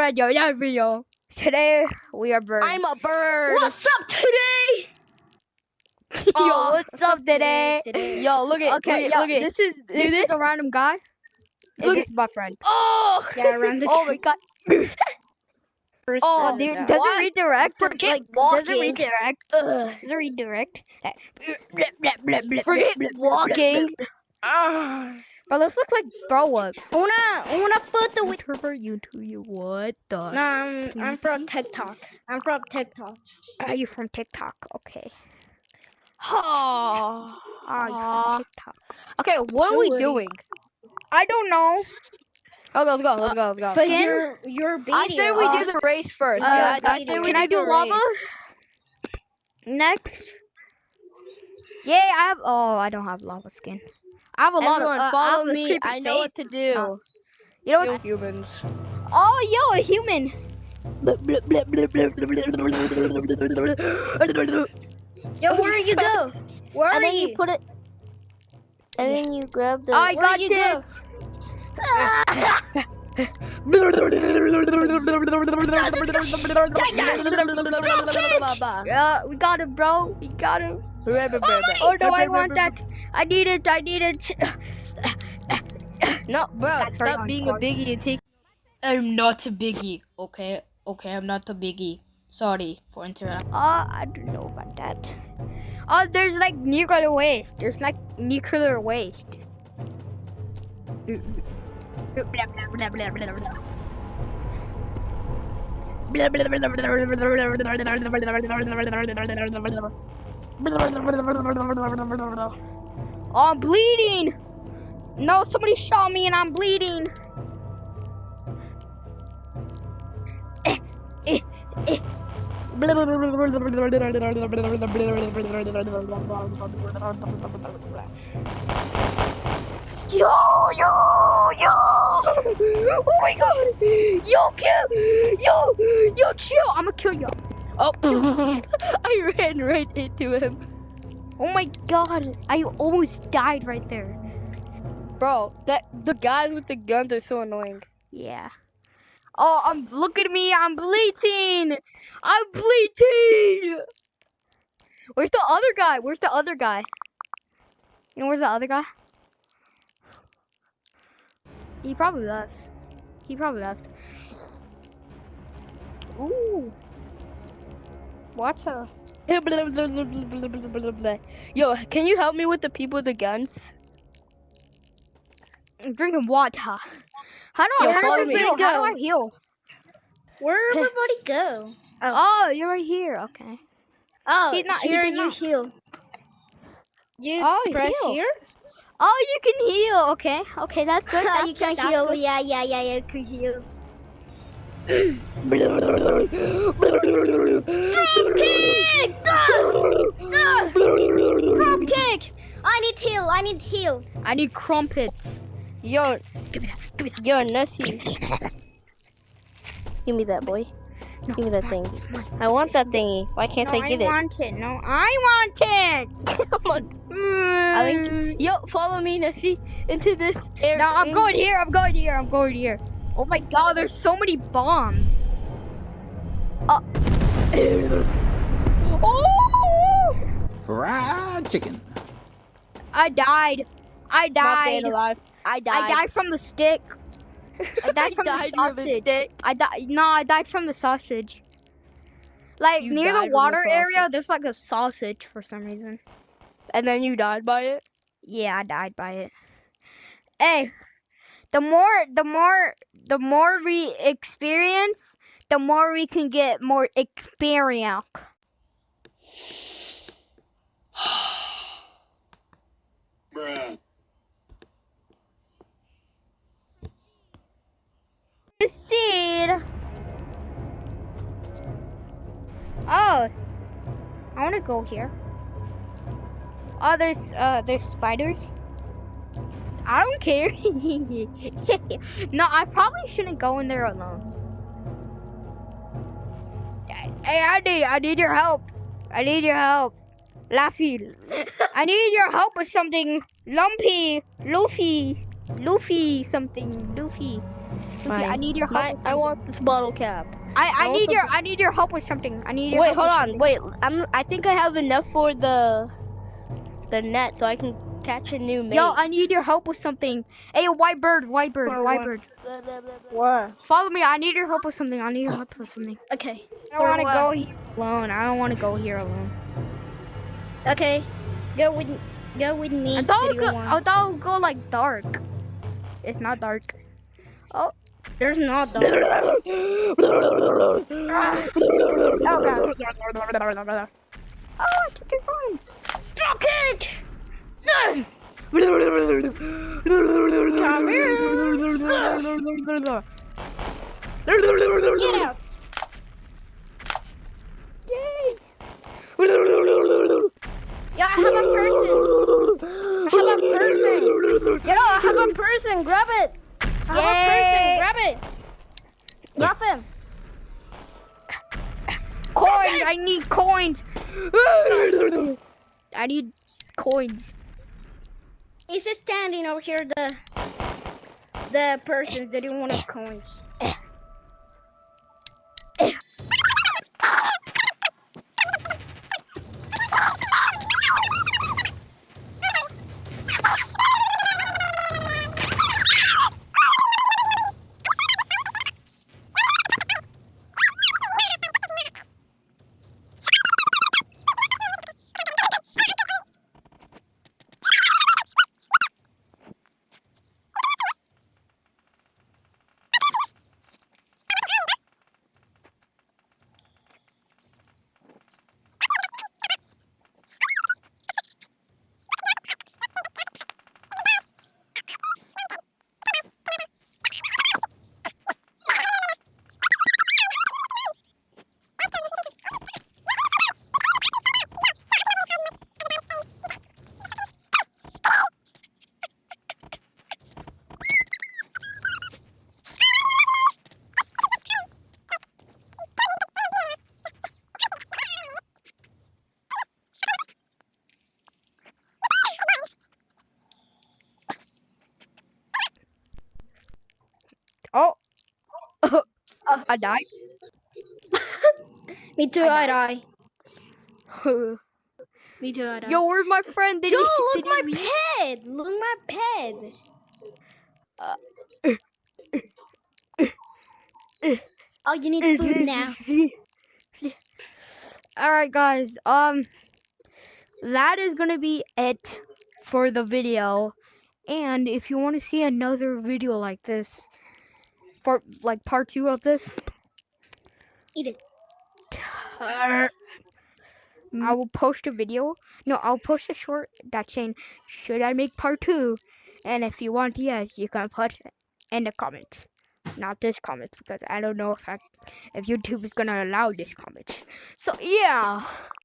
radio, yeah, video. Today we are birds. I'm a bird. What's up today? Yo, what's up today? Yo, look at Okay, look at. this is a random guy. And Look this is my friend. Oh, Yeah, around the Oh my god. oh, Dude, what? does it redirect? Forget Does it walking. redirect? Ugh. Does it redirect? Forget walking. Ah. Bro, let's look like throw up. Una foto with. YouTube, what the? No, I'm from TikTok. I'm from TikTok. Are you from TikTok? Okay. Oh. Are you from TikTok? Okay, what are we Really? doing? I don't know. Oh, let's go. Let's go. Let's go. But Skin? your video. I say we do the race first. Yeah, I say we Can I do do the lava? race. Next. Yeah, I have. Oh, I don't have lava skin. I have a lot Everyone, of. I follow have a me. creepy I know what face. to do. No. You know You what? humans. Oh, yo, a human. Yo, where you go? Where And are then you you? put it. And then you grab the. I Where got you go? tits. Yeah, we got it, bro. We got it. Oh no, I want that. I need it. I need it. No, bro, That's very stop being a hardcore. biggie and take. I'm not a biggie, okay? Okay, I'm not a biggie. Sorry for interrupting. I don't know about that. Oh, there's like nuclear waste. There's like nuclear waste. Oh, I'm bleeding. No, somebody shot me and I'm bleeding. Yo! Oh my god! Yo, chill! I'ma kill you. Oh, I ran right into him. Oh my god! I almost died right there. Bro, the guys with the guns are so annoying. Yeah. Oh, look at me! I'm bleeding! I'm bleeding! Where's the other guy? Where's the other guy? You know where's the other guy? He probably left. Ooh. Watch her. Yo, can you help me with the people with the guns? I'm drinking water. How do Yo, I follow me. heal? How do I heal? Where everybody go? Oh, you're right here. Okay. Oh, He's not- he here did you not. heal. You Oh, press heal. here. Oh, you can heal. Okay. Okay, that's good. That's You good, can that's heal. good. Yeah, you can heal. Drop kick! I need heal. I need crumpets. Yo, Give me that. Give me that. yo, Nessie. Give me that, boy. No, Give me that mine, thing. it's mine. I want that thingy. Why can't No, I get it? want it. No, I want it. Come on. I think. Yo, follow me, Nessie, into this area. No, I'm going here. I'm going here. Oh my god, there's so many bombs. Oh. Fried chicken. I died. Not dead alive. I died. I died from the stick. I died from the died from the sausage. stick. I died from the sausage. Like You near died the from the water area, sausage. there's like a sausage for some reason. And then you died by it. Yeah, I died by it. Hey, the more we experience, the more we can get more experience. The seed. Oh, I want to go here. Oh, there's spiders. I don't care. No, I probably shouldn't go in there alone. Hey, I need your help. Laffy. I need your help with something. Luffy, something. Luffy. Luffy, I Fine. need your help. With I something. want this bottle cap. I want need the- your help with something. I need your Wait, help hold with on. something. Wait, I think I have enough for the net, so I can catch a new mate. Yo, I need your help with something. Hey, white bird, white bird, For white what? bird. What? Follow me. I need your help with something. I need your help with something. Okay. I don't want to what? go here alone. I don't want to go here alone. Okay. Go with me. I thought to it the would go, one. I thought it would go like dark. It's not dark. Oh. There's not though. Oh god. Oh, I took his one. Drop kick! No! Come Get out! Yeah, I have a person. I have a person. Yo, I have a person. Grab it. I have a person. Grab it. Drop him. Coins! I need coins! I need coins. He's just standing over here. The persons that didn't want coins. Oh. I died. Me too, I die. Me too, I die. Yo, where's my friend? Did Yo, he, look did he my leave? pet. Look my pet. Oh, you need food now. Alright guys, that is gonna be it for the video. And if you want to see another video like this, for like part 2 of this, Eat it. I will post a video. No, I'll post a short that's saying, should I make part 2? And if you want, yes, you can put in the comment. Not this comment, because I don't know if YouTube is gonna allow this comment. So yeah.